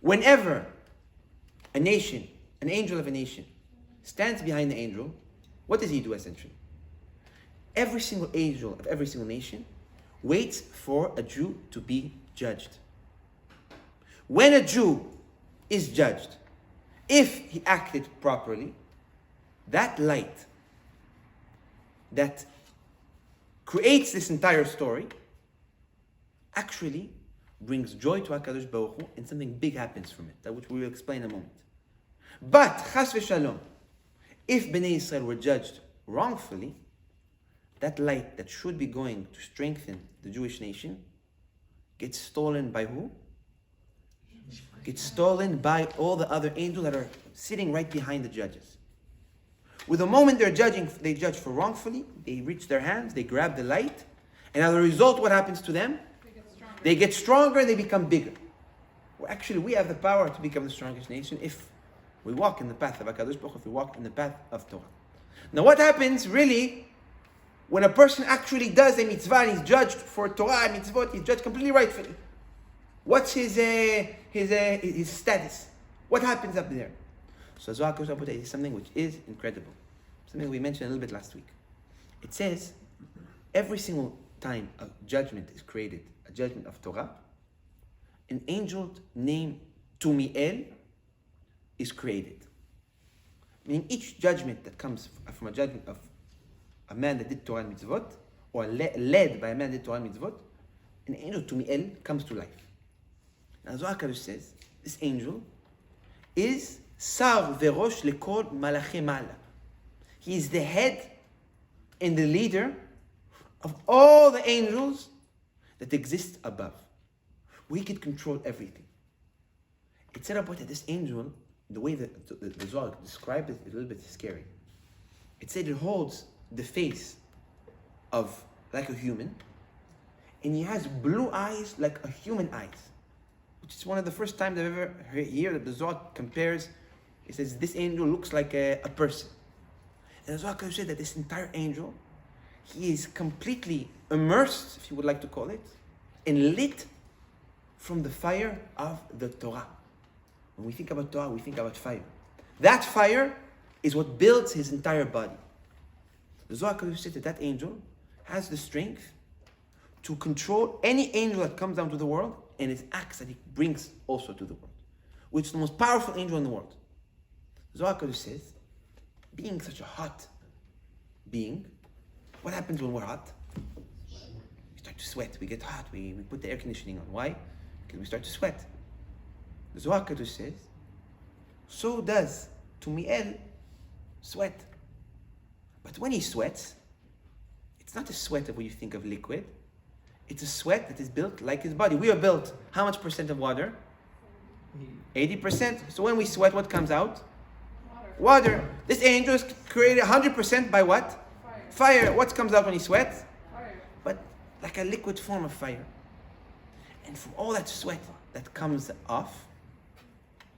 whenever a nation, an angel of a nation, stands behind the angel, what does he do essentially? Every single angel of every single nation waits for a Jew to be judged. When a Jew is judged, if he acted properly, that light that creates this entire story actually brings joy to HaKadosh Baruch Hu, and something big happens from it, that which we will explain in a moment. But, chas v'shalom, if Bnei Israel were judged wrongfully, that light that should be going to strengthen the Jewish nation gets stolen by who? Gets stolen by all the other angels that are sitting right behind the judges. With the moment they judge for wrongfully, they reach their hands, they grab the light, and as a result, what happens to them? They get stronger, they become bigger. Well, actually, we have the power to become the strongest nation if we walk in the path of HaKadosh Baruch Hu, if we walk in the path of Torah. Now, what happens really when a person actually does a mitzvah and he's judged for Torah and mitzvot, he's judged completely rightfully? What's his status? What happens up there? So Zohar HaKadosh is something which is incredible. Something we mentioned a little bit last week. It says, every single time a judgment is created, a judgment of Torah, an angel named Tumiel is created. Meaning each judgment that comes from a judgment of a man that did Torah and mitzvot, or led by a man that did Torah and mitzvot, an angel Tumiel comes to life. Now Zohar HaKadosh says, this angel is Sar Verosh Lekol Malachi Mala. He is the head and the leader of all the angels that exist above. We can control everything. It said about that this angel, the way that the Zohar described it, is a little bit scary. It said it holds the face of like a human, and he has blue eyes like a human eyes. Which is one of the first times I've ever heard that the Zohar compares. It says this angel looks like a person. And the Zohar said that this entire angel, he is completely immersed, if you would like to call it, and lit from the fire of the Torah. When we think about Torah, we think about fire. That fire is what builds his entire body. The Zohar said that that angel has the strength to control any angel that comes down to the world and his acts that he brings also to the world, which is the most powerful angel in the world. Zohar says, being such a hot being, what happens when we're hot? We start to sweat, we get hot, we put the air conditioning on. Why? Because we start to sweat. The Zohar says, so does Tumiel sweat. But when he sweats, it's not a sweat of what you think of liquid. It's a sweat that is built like his body. We are built how much percent of water? 80%. So when we sweat, what comes out? Water. This angel is created 100% by what? Fire. What comes out when he sweats? Fire. But like a liquid form of fire. And from all that sweat that comes off,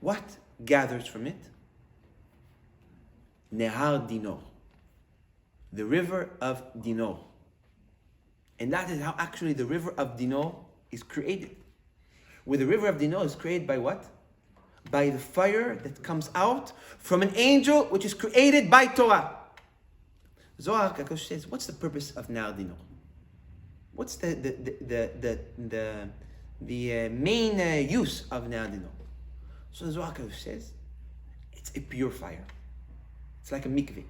what gathers from it? Nehar Dinor. The river of Dinor. And that is how actually the river of Dino is created. Where the river of Dino is created by what? By the fire that comes out from an angel which is created by Torah. Zohar Kadosh says, what's the purpose of Nar Dino? What's the main use of Nar Dino? So the Zohar Kadosh says, it's a purifier. It's like a mikveh.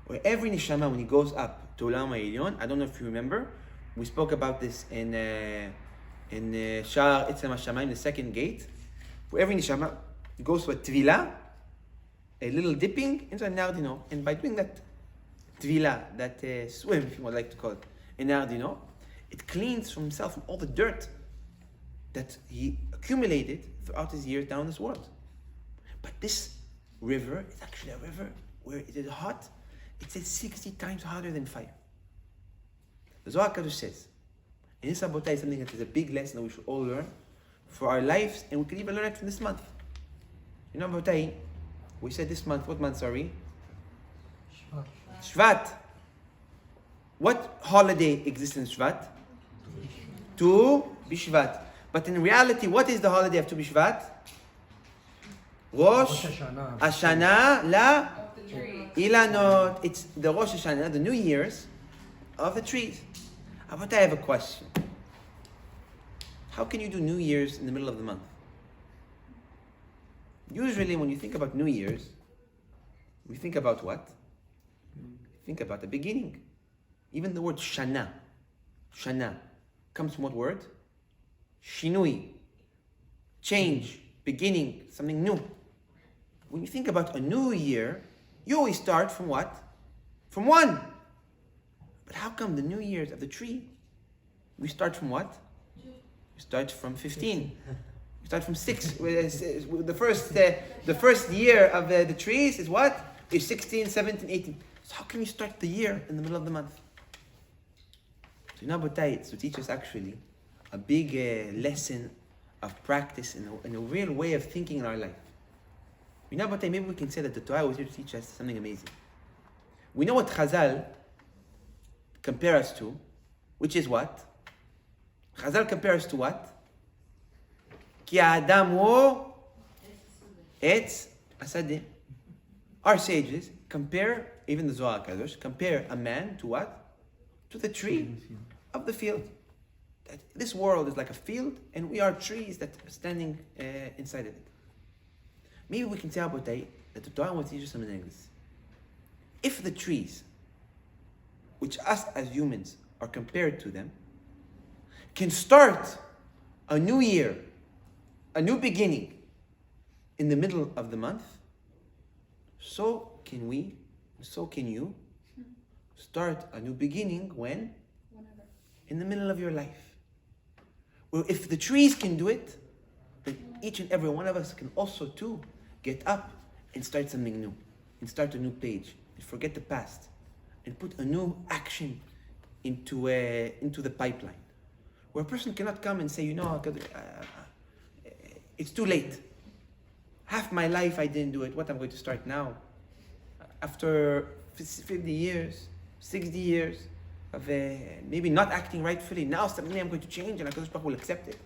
Where every neshama, when he goes up to Olam HaElyon, I don't know if you remember, we spoke about this in Sha'ar Etzem HaShamayim, the second gate. For every neshama, he goes to a tvila, a little dipping into a Nar Dino. And by doing that tvila, that swim, if you would like to call it, in Nar Dino, it cleans from himself from all the dirt that he accumulated throughout his years down this world. But this river is actually a river where it is hot. It says 60 times hotter than fire. The Zohar Kadosh says, and this Abotai is something that is a big lesson that we should all learn for our lives, and we can even learn it from this month. You know, Abotai, we said this month, what month, sorry? Shvat. What holiday exists in Shvat? Tu B'Shvat. But in reality, what is the holiday of Tu B'Shvat? Rosh Hashanah La Ilanot. It's the Rosh Hashanah, the New Year's of the trees. But I have a question. How can you do New Year's in the middle of the month? Usually when you think about New Year's, we think about what? Think about the beginning. Even the word Shana comes from what word? Shinui. Change, beginning, something new. When you think about a new year, you always start from what? From 1. But how come the New Year's of the tree, we start from what? We start from 15. We start from 6. The first year of the trees is what? Is 16, 17, 18. So how can you start the year in the middle of the month? So you know, it's to teach us actually a big lesson of practice and a real way of thinking in our life. You know, maybe we can say that the Torah was here to teach us something amazing. We know what Chazal compare us to, which is what? Chazal compare us to what? Ki Adam hu etz hasadeh. Our sages compare, even the Zohar Kadosh, compare a man to what? To the tree of the field. That this world is like a field, and we are trees that are standing inside of it. Maybe we can say about that the Torah will teach us something like this. If the trees, which us as humans are compared to them, can start a new year, a new beginning in the middle of the month, so can we, so can you start a new beginning when? Whenever. In the middle of your life. Well, if the trees can do it, then each and every one of us can also too get up and start something new, and start a new page, and forget the past, and put a new action into the pipeline. Where a person cannot come and say, you know, it's too late. Half my life I didn't do it. What I'm going to start now? After 50 years, 60 years of maybe not acting rightfully, now suddenly I'm going to change and HaKadosh Baruch Hu will accept it.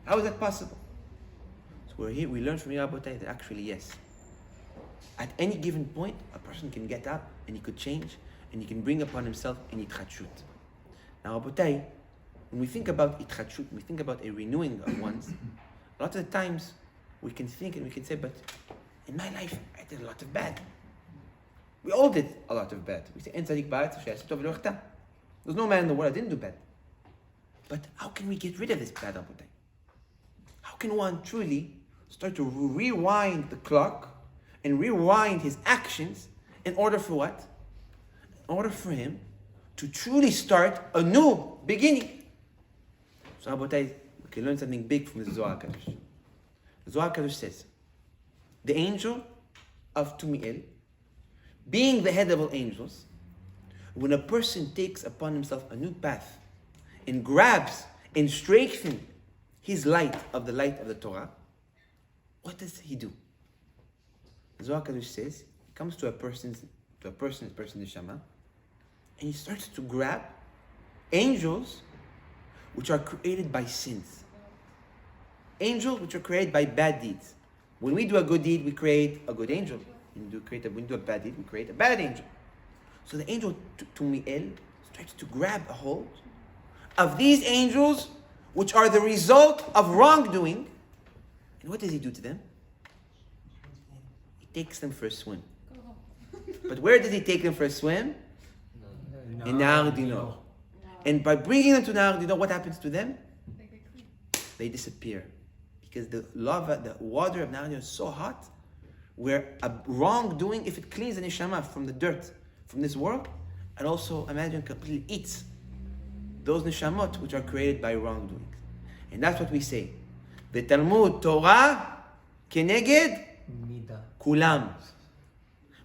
How is that possible? So we're here, we learn from Rabbotai that actually yes. At any given point, a person can get up and he could change and he can bring upon himself an itchadshut. Now Rabbotai, when we think about itchadshut, we think about a renewing of one's, a lot of the times we can think and we can say, but in my life I did a lot of bad. We all did a lot of bad. We say, En tzadik ba'aretz asher ya'aseh tov v'lo yachta. There's no man in the world that didn't do bad. But how can we get rid of this bad, Rabbotai? How can one truly start to rewind the clock and rewind his actions in order for what? In order for him to truly start a new beginning. So Rabbotai, we can learn something big from the Zohar Kadosh. The Zohar Kadosh says, the angel of Tumiel, being the head of all angels, when a person takes upon himself a new path and grabs and strengthens his light of the Torah, what does he do? The Zohar Kadosh says, he comes to a person's neshama, and he starts to grab angels which are created by sins. Angels which are created by bad deeds. When we do a good deed, we create a good angel. When we do a bad deed, we create a bad angel. So the angel Tumiel starts to grab a hold of these angels which are the result of wrongdoing. And what does he do to them? He takes them for a swim. But where does he take them for a swim? In Nahar Dinor. And by bringing them to Nahar Dinor, what happens to them? They disappear. Because the water of Nahar Dinor is so hot, where a wrongdoing, if it cleans the neshama from the dirt, from this world, and also imagine completely eats those neshamot which are created by wrongdoing. And that's what we say. The Talmud Torah keneged kulam.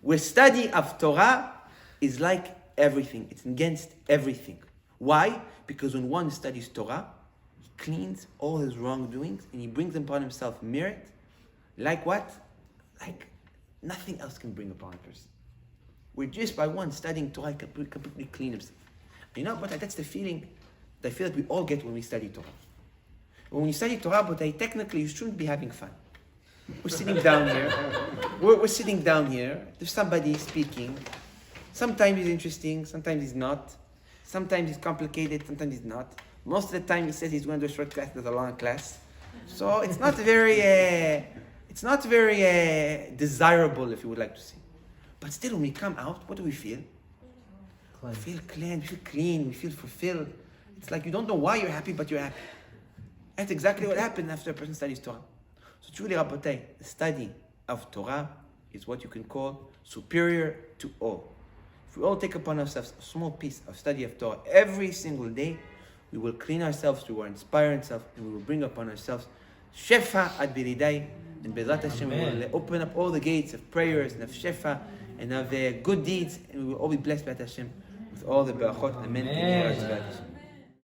Where study of Torah is like everything. It's against everything. Why? Because when one studies Torah, he cleans all his wrongdoings and he brings them upon himself merit. Like what? Like nothing else can bring upon a person. Where just by one studying Torah, he can completely clean himself. You know, but that's the feeling that I feel that we all get when we study Torah. When you study Torah, but technically you shouldn't be having fun. We're sitting down here. We're sitting down here. There's somebody speaking. Sometimes he's interesting. Sometimes he's not. Sometimes he's complicated. Sometimes he's not. Most of the time he says he's going to do a short class. There's a long class. So it's not very desirable, if you would like to say. But still, when we come out, what do we feel? We feel clean. We feel clean. We feel fulfilled. It's like you don't know why you're happy, but you're happy. That's exactly what happened after a person studies Torah. So truly, Rabbotai, the study of Torah is what you can call superior to all. If we all take upon ourselves a small piece of study of Torah every single day, we will clean ourselves, we will inspire ourselves, and we will bring upon ourselves Shefa ad Biridai, and Bezrat Hashem will open up all the gates of prayers and of Shefa and of good deeds, and we will all be blessed by Hashem with all the Berachot. Amen.